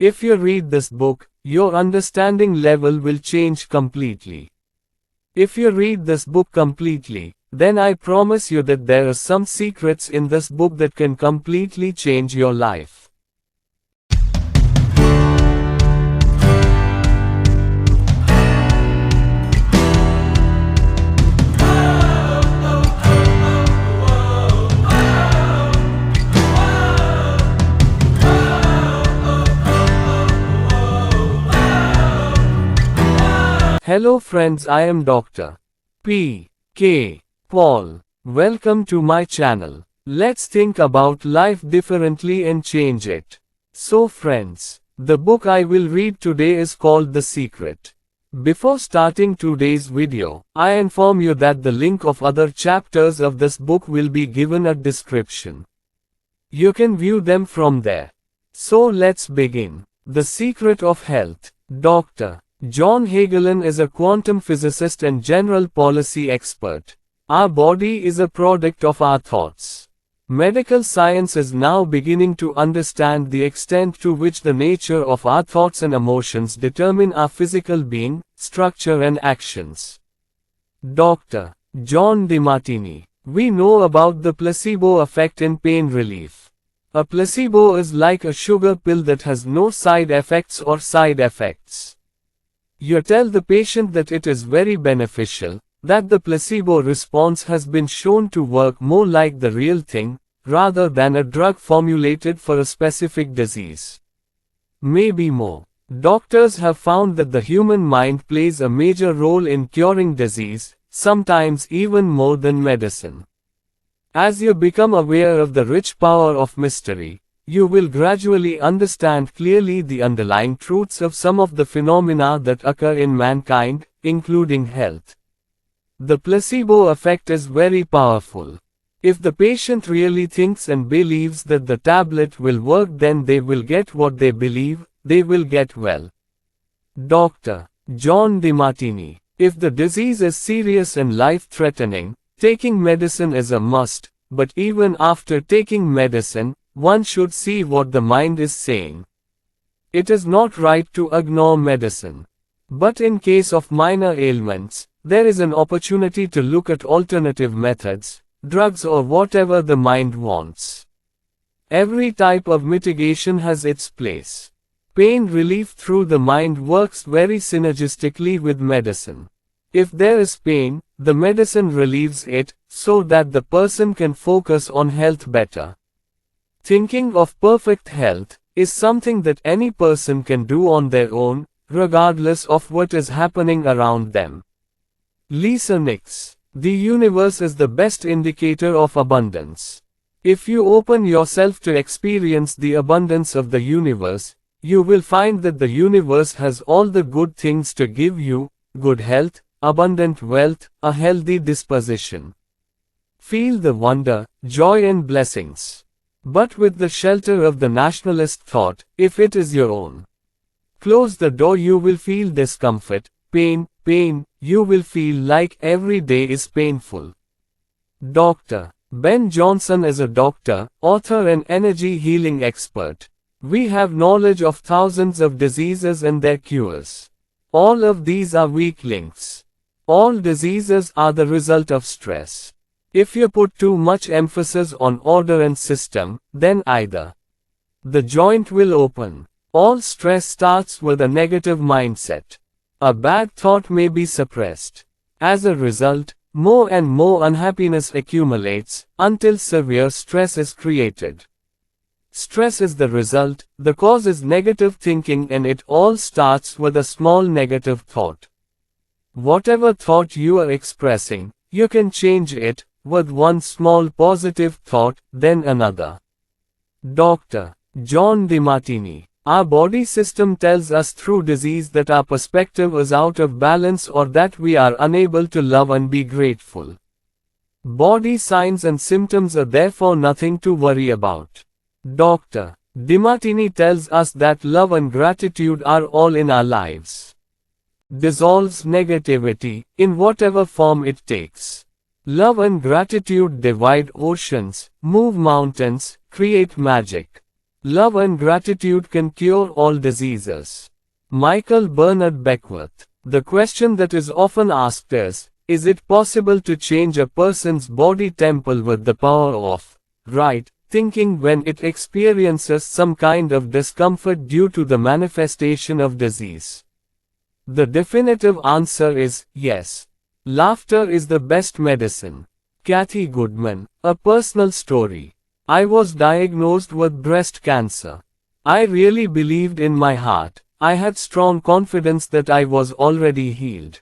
If you read this book, your understanding level will change completely. If you read this book completely, then I promise you that there are some secrets in this book that can completely change your life. Hello friends, I am Dr. P.K. Paul. Welcome to my channel. Let's think about life differently and change it. So friends, the book I will read today is called The Secret. Before starting today's video, I inform you that the link of other chapters of this book will be given a description. You can view them from there. So let's begin. The Secret of Health. Dr. John Hagelin is a quantum physicist and general policy expert. Our body is a product of our thoughts. Medical science is now beginning to understand the extent to which the nature of our thoughts and emotions determine our physical being, structure and actions. Dr. John DeMartini. We know about the placebo effect in pain relief. A placebo is like a sugar pill that has no side effects or side effects. You tell the patient that it is very beneficial, that the placebo response has been shown to work more like the real thing, rather than a drug formulated for a specific disease. Maybe more. Doctors have found that the human mind plays a major role in curing disease, sometimes even more than medicine. As you become aware of the rich power of mystery, you will gradually understand clearly the underlying truths of some of the phenomena that occur in mankind, including health. The placebo effect is very powerful. If the patient really thinks and believes that the tablet will work, then they will get what they believe, they will get well. Dr. John DeMartini. If the disease is serious and life-threatening, taking medicine is a must, but even after taking medicine, one should see what the mind is saying. It is not right to ignore medicine. But in case of minor ailments, there is an opportunity to look at alternative methods, drugs or whatever the mind wants. Every type of mitigation has its place. Pain relief through the mind works very synergistically with medicine. If there is pain, the medicine relieves it, so that the person can focus on health better. Thinking of perfect health is something that any person can do on their own, regardless of what is happening around them. Lisa Nix. The universe is the best indicator of abundance. If you open yourself to experience the abundance of the universe, you will find that the universe has all the good things to give you: good health, abundant wealth, a healthy disposition. Feel the wonder, joy and blessings. But with the shelter of the nationalist thought, if it is your own. Close the door, you will feel discomfort, pain, you will feel like every day is painful. Dr. Ben Johnson is a doctor, author and energy healing expert. We have knowledge of thousands of diseases and their cures. All of these are weak links. All diseases are the result of stress. If you put too much emphasis on order and system, then either the joint will open. All stress starts with a negative mindset. A bad thought may be suppressed. As a result, more and more unhappiness accumulates, until severe stress is created. Stress is the result, the cause is negative thinking, and it all starts with a small negative thought. Whatever thought you are expressing, you can change it, with one small positive thought, then another. Dr. John DeMartini. Our body system tells us through disease that our perspective is out of balance or that we are unable to love and be grateful. Body signs and symptoms are therefore nothing to worry about. Dr. DeMartini tells us that love and gratitude are all in our lives. Dissolves negativity, in whatever form it takes. Love and gratitude divide oceans, move mountains, create magic. Love and gratitude can cure all diseases. Michael Bernard Beckwith. The question that is often asked is it possible to change a person's body temple with the power of right thinking when it experiences some kind of discomfort due to the manifestation of disease? The definitive answer is yes. Laughter is the best medicine. Kathy Goodman. A personal story. I was diagnosed with breast cancer. I really believed in my heart. I had strong confidence that I was already healed.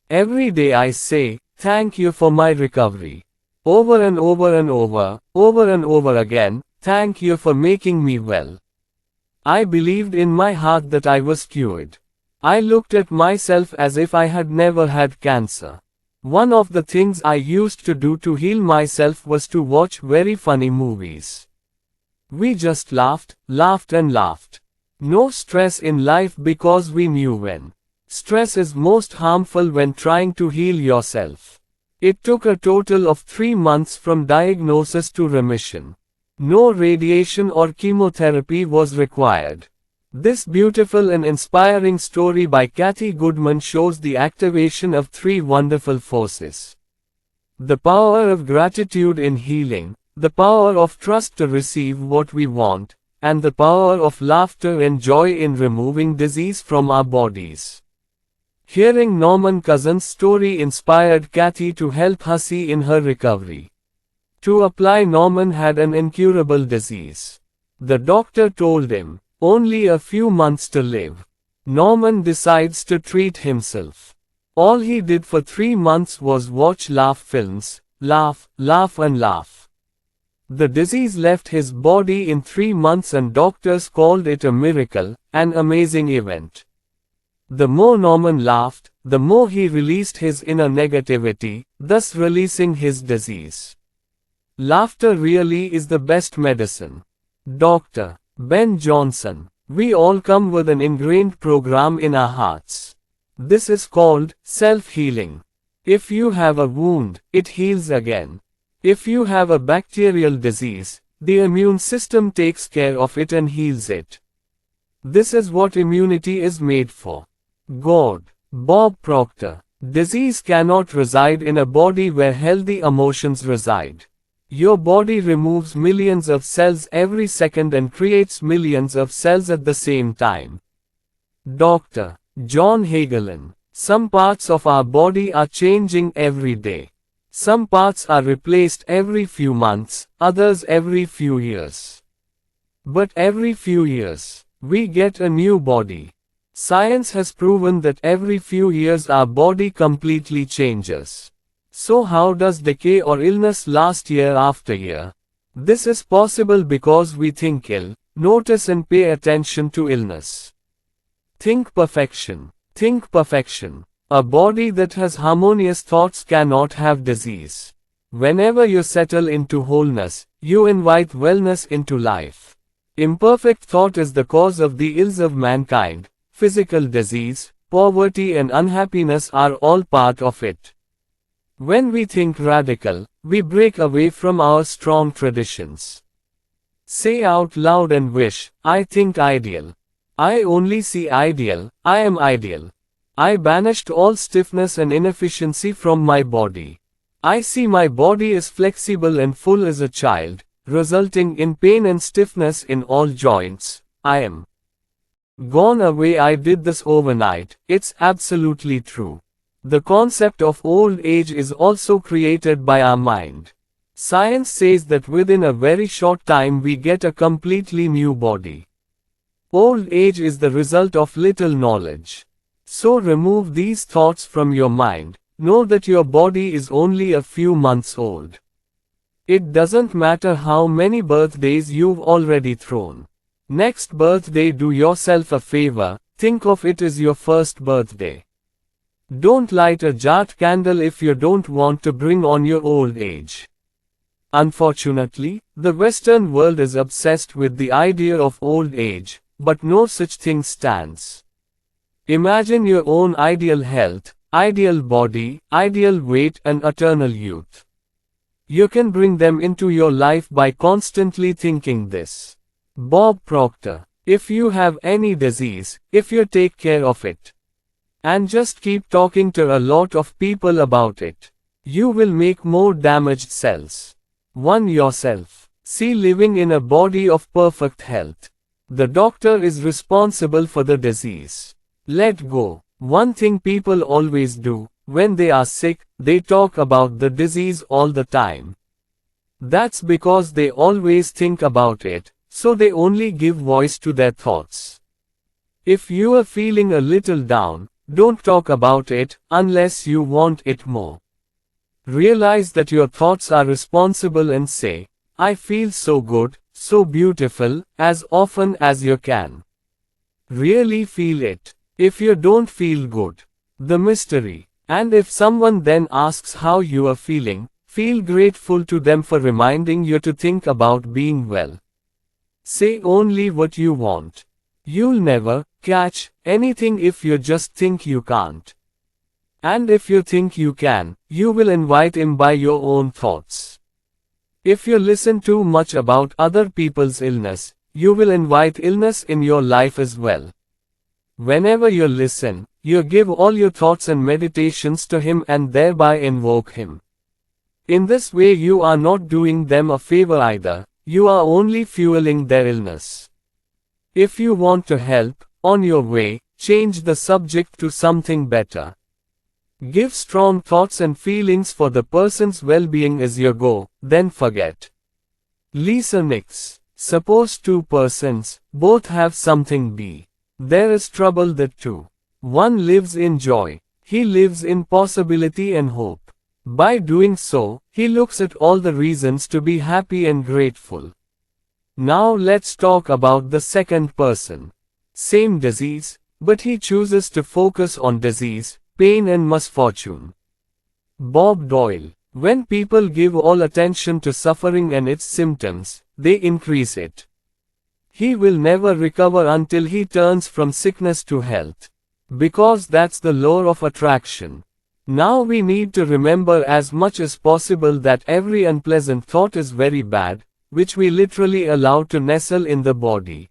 Every day I say, thank you for my recovery. Over and over and over again, thank you for making me well. I believed in my heart that I was cured. I looked at myself as if I had never had cancer. One of the things I used to do to heal myself was to watch very funny movies. We just laughed and laughed. No stress in life because we knew when. Stress is most harmful when trying to heal yourself. It took a total of 3 months from diagnosis to remission. No radiation or chemotherapy was required. This beautiful and inspiring story by Kathy Goodman shows the activation of 3 wonderful forces. The power of gratitude in healing, the power of trust to receive what we want, and the power of laughter and joy in removing disease from our bodies. Hearing Norman Cousin's story inspired Kathy to help Hussey in her recovery. To apply, Norman had an incurable disease. The doctor told him, only a few months to live. Norman decides to treat himself. All he did for 3 months was watch laugh films, laugh and laugh. The disease left his body in 3 months and doctors called it a miracle, an amazing event. The more Norman laughed, the more he released his inner negativity, thus releasing his disease. Laughter really is the best medicine. Dr. Ben Johnson. We all come with an ingrained program in our hearts. This is called self-healing. If you have a wound, it heals again. If you have a bacterial disease, the immune system takes care of it and heals it. This is what immunity is made for. God. Bob Proctor. Disease cannot reside in a body where healthy emotions reside. Your body removes millions of cells every second and creates millions of cells at the same time. Dr. John Hagelin. Some parts of our body are changing every day. Some parts are replaced every few months, others every few years. But every few years, we get a new body. Science has proven that every few years our body completely changes. So how does decay or illness last year after year? This is possible because we think ill, notice and pay attention to illness. Think perfection. Think perfection. A body that has harmonious thoughts cannot have disease. Whenever you settle into wholeness, you invite wellness into life. Imperfect thought is the cause of the ills of mankind. Physical disease, poverty and unhappiness are all part of it. When we think radical, we break away from our strong traditions. Say out loud and wish, I think ideal. I only see ideal, I am ideal. I banished all stiffness and inefficiency from my body. I see my body is flexible and full as a child, resulting in pain and stiffness in all joints. I am gone away. I did this overnight. It's absolutely true. The concept of old age is also created by our mind. Science says that within a very short time we get a completely new body. Old age is the result of little knowledge. So remove these thoughts from your mind. Know that your body is only a few months old. It doesn't matter how many birthdays you've already thrown. Next birthday, do yourself a favor, think of it as your first birthday. Don't light a jarred candle if you don't want to bring on your old age. Unfortunately, the Western world is obsessed with the idea of old age, but no such thing stands. Imagine your own ideal health, ideal body, ideal weight and eternal youth. You can bring them into your life by constantly thinking this. Bob Proctor. If you have any disease, if you take care of it, and just keep talking to a lot of people about it, you will make more damaged cells. 1. Yourself. See, living in a body of perfect health. The doctor is responsible for the disease. Let go. One thing people always do, when they are sick, they talk about the disease all the time. That's because they always think about it, so they only give voice to their thoughts. If you are feeling a little down, don't talk about it, unless you want it more. Realize that your thoughts are responsible and say, I feel so good, so beautiful, as often as you can. Really feel it. If you don't feel good, the mystery. And if someone then asks how you are feeling, feel grateful to them for reminding you to think about being well. Say only what you want. You'll never catch anything if you just think you can't. And if you think you can, you will invite him by your own thoughts. If you listen too much about other people's illness, you will invite illness in your life as well. Whenever you listen, you give all your thoughts and meditations to him and thereby invoke him. In this way you are not doing them a favor either, you are only fueling their illness. If you want to help, on your way, change the subject to something better. Give strong thoughts and feelings for the person's well-being as you go, then forget. Lisa Nix. Suppose two persons, both have something B. There is trouble that two. One lives in joy. He lives in possibility and hope. By doing so, he looks at all the reasons to be happy and grateful. Now let's talk about the second person. Same disease, but he chooses to focus on disease, pain and misfortune. Bob Doyle. When people give all attention to suffering and its symptoms, they increase it. He will never recover until he turns from sickness to health. Because that's the law of attraction. Now we need to remember as much as possible that every unpleasant thought is very bad, which we literally allow to nestle in the body.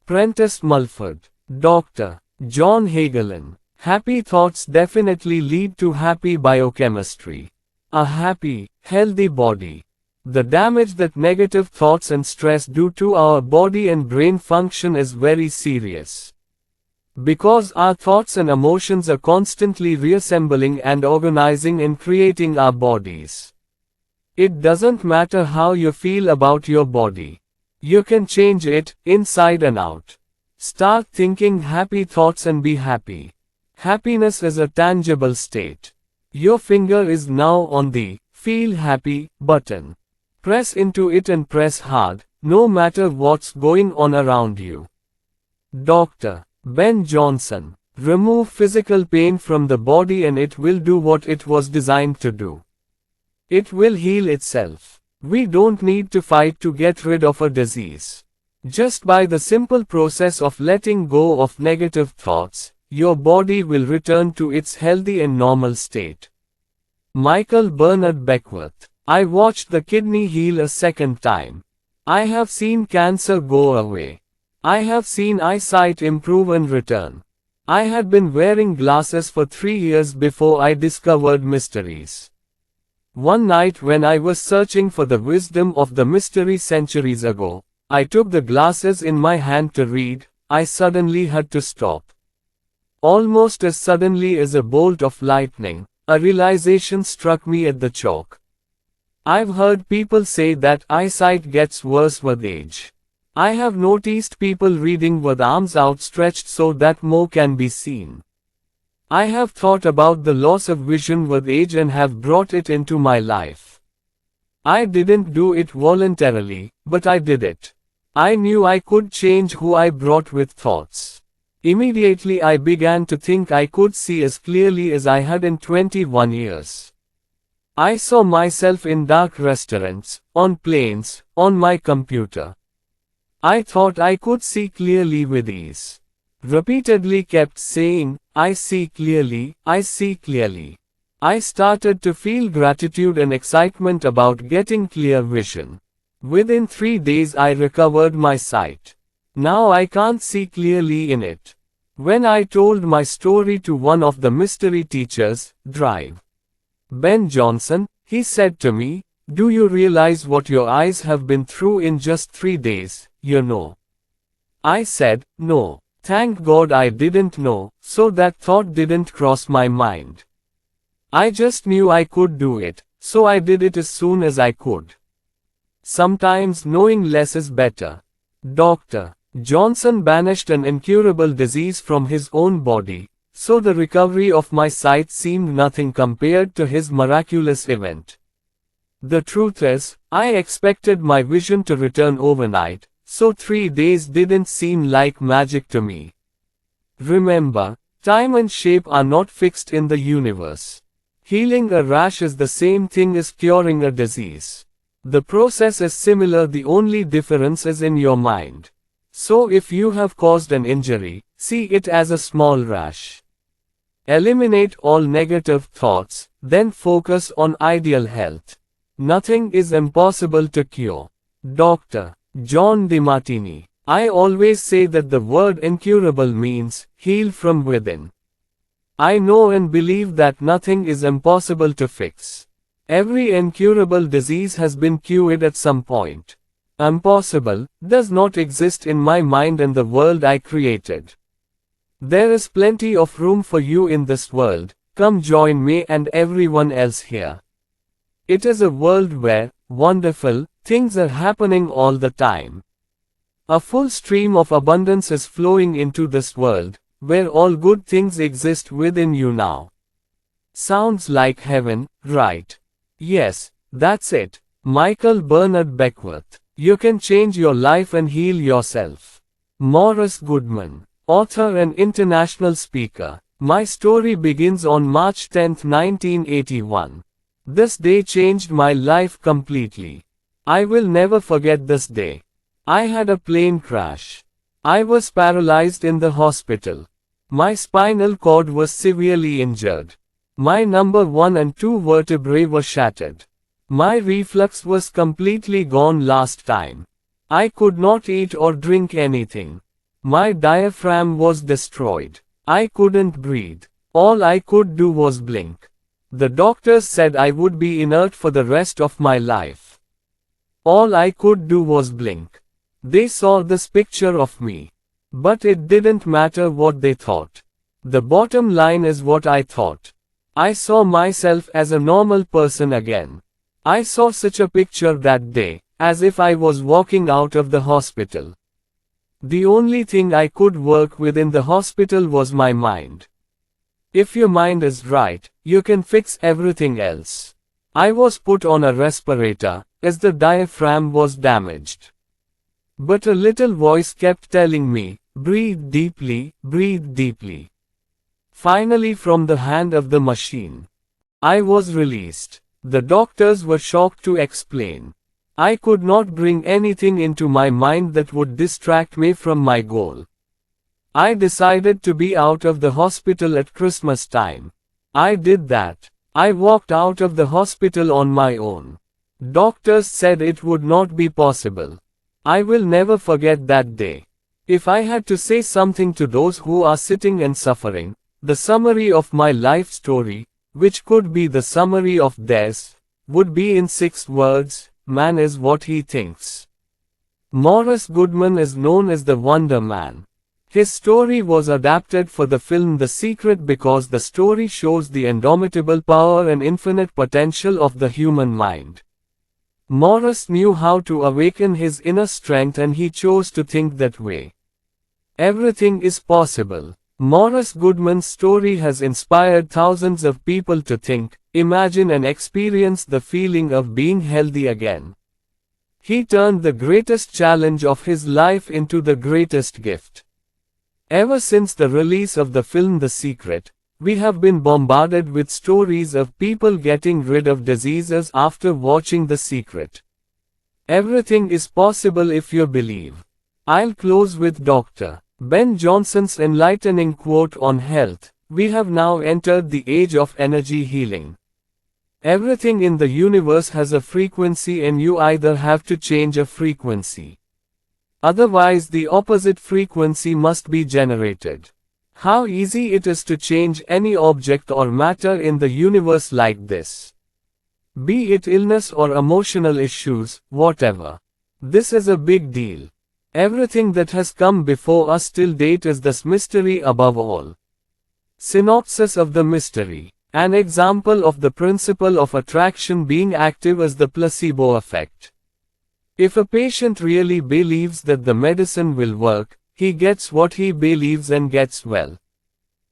Prentice Mulford. Dr. John Hagelin. Happy thoughts definitely lead to happy biochemistry. A happy, healthy body. The damage that negative thoughts and stress do to our body and brain function is very serious. Because our thoughts and emotions are constantly reassembling and organizing and creating our bodies. It doesn't matter how you feel about your body. You can change it, inside and out. Start thinking happy thoughts and be happy. Happiness is a tangible state. Your finger is now on the Feel Happy button. Press into it and press hard, no matter what's going on around you. Dr. Ben Johnson. Remove physical pain from the body and it will do what it was designed to do. It will heal itself. We don't need to fight to get rid of a disease. Just by the simple process of letting go of negative thoughts, your body will return to its healthy and normal state. Michael Bernard Beckworth. I watched the kidney heal a second time. I have seen cancer go away. I have seen eyesight improve and return. I had been wearing glasses for 3 years before I discovered mysteries. One night when I was searching for the wisdom of the mystery centuries ago, I took the glasses in my hand to read. I suddenly had to stop. Almost as suddenly as a bolt of lightning, a realization struck me at the chalk. I've heard people say that eyesight gets worse with age. I have noticed people reading with arms outstretched so that more can be seen. I have thought about the loss of vision with age and have brought it into my life. I didn't do it voluntarily, but I did it. I knew I could change who I brought with thoughts. Immediately I began to think I could see as clearly as I had in 21 years. I saw myself in dark restaurants, on planes, on my computer. I thought I could see clearly with ease. Repeatedly kept saying, I see clearly, I see clearly. I started to feel gratitude and excitement about getting clear vision. Within 3 days I recovered my sight. Now I can't see clearly in it. When I told my story to one of the mystery teachers, Drive Ben Johnson, he said to me, "Do you realize what your eyes have been through in just 3 days, you know?" I said, "No. Thank God I didn't know, so that thought didn't cross my mind. I just knew I could do it, so I did it as soon as I could." Sometimes knowing less is better. Dr. Johnson banished an incurable disease from his own body, so the recovery of my sight seemed nothing compared to his miraculous event. The truth is, I expected my vision to return overnight, so 3 days didn't seem like magic to me. Remember, time and shape are not fixed in the universe. Healing a rash is the same thing as curing a disease. The process is similar, the only difference is in your mind. So if you have caused an injury, see it as a small rash. Eliminate all negative thoughts, then focus on ideal health. Nothing is impossible to cure. Dr. John DeMartini. I always say that the word incurable means heal from within. I know and believe that nothing is impossible to fix. Every incurable disease has been cured at some point. Impossible does not exist in my mind and the world I created. There is plenty of room for you in this world. Come join me and everyone else here. It is a world where wonderful things are happening all the time. A full stream of abundance is flowing into this world, where all good things exist within you now. Sounds like heaven, right? Yes, that's it. Michael Bernard Beckwith. You can change your life and heal yourself. Morris Goodman, author and international speaker. My story begins on March 10, 1981. This day changed my life completely. I will never forget this day. I had a plane crash. I was paralyzed in the hospital. My spinal cord was severely injured. My number 1 and 2 vertebrae were shattered. My reflux was completely gone last time. I could not eat or drink anything. My diaphragm was destroyed. I couldn't breathe. All I could do was blink. The doctors said I would be inert for the rest of my life. All I could do was blink. They saw this picture of me. But it didn't matter what they thought. The bottom line is what I thought. I saw myself as a normal person again. I saw such a picture that day, as if I was walking out of the hospital. The only thing I could work with in the hospital was my mind. If your mind is right, you can fix everything else. I was put on a respirator, as the diaphragm was damaged. But a little voice kept telling me, breathe deeply, breathe deeply. Finally, from the hand of the machine, I was released. The doctors were shocked to explain. I could not bring anything into my mind that would distract me from my goal. I decided to be out of the hospital at Christmas time. I did that. I walked out of the hospital on my own. Doctors said it would not be possible. I will never forget that day. If I had to say something to those who are sitting and suffering, the summary of my life story, which could be the summary of theirs, would be in 6 words: man is what he thinks. Morris Goodman is known as the Wonder Man. His story was adapted for the film The Secret because the story shows the indomitable power and infinite potential of the human mind. Morris knew how to awaken his inner strength and he chose to think that way. Everything is possible. Morris Goodman's story has inspired thousands of people to think, imagine and experience the feeling of being healthy again. He turned the greatest challenge of his life into the greatest gift. Ever since the release of the film The Secret, we have been bombarded with stories of people getting rid of diseases after watching The Secret. Everything is possible if you believe. I'll close with Dr. Ben Johnson's enlightening quote on health: we have now entered the age of energy healing. Everything in the universe has a frequency and you either have to change a frequency. Otherwise the opposite frequency must be generated. How easy it is to change any object or matter in the universe like this. Be it illness or emotional issues, whatever. This is a big deal. Everything that has come before us till date is this mystery above all. Synopsis of the mystery. An example of the principle of attraction being active is the placebo effect. If a patient really believes that the medicine will work, he gets what he believes and gets well.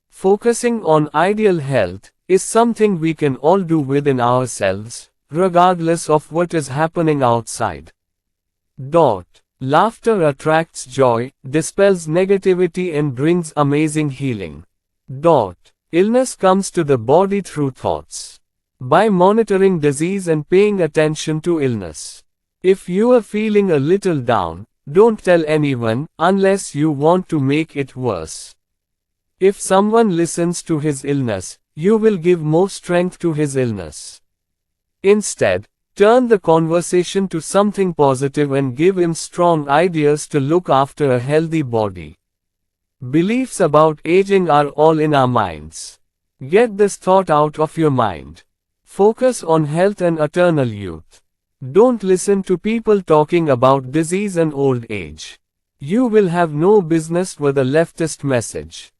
Focusing on ideal health is something we can all do within ourselves, regardless of what is happening outside. Laughter attracts joy, dispels negativity and brings amazing healing. Illness comes to the body through thoughts. By monitoring disease and paying attention to illness. If you are feeling a little down, don't tell anyone, unless you want to make it worse. If someone listens to his illness, you will give more strength to his illness. Instead, turn the conversation to something positive and give him strong ideas to look after a healthy body. Beliefs about aging are all in our minds. Get this thought out of your mind. Focus on health and eternal youth. Don't listen to people talking about disease and old age. You will have no business with a leftist message.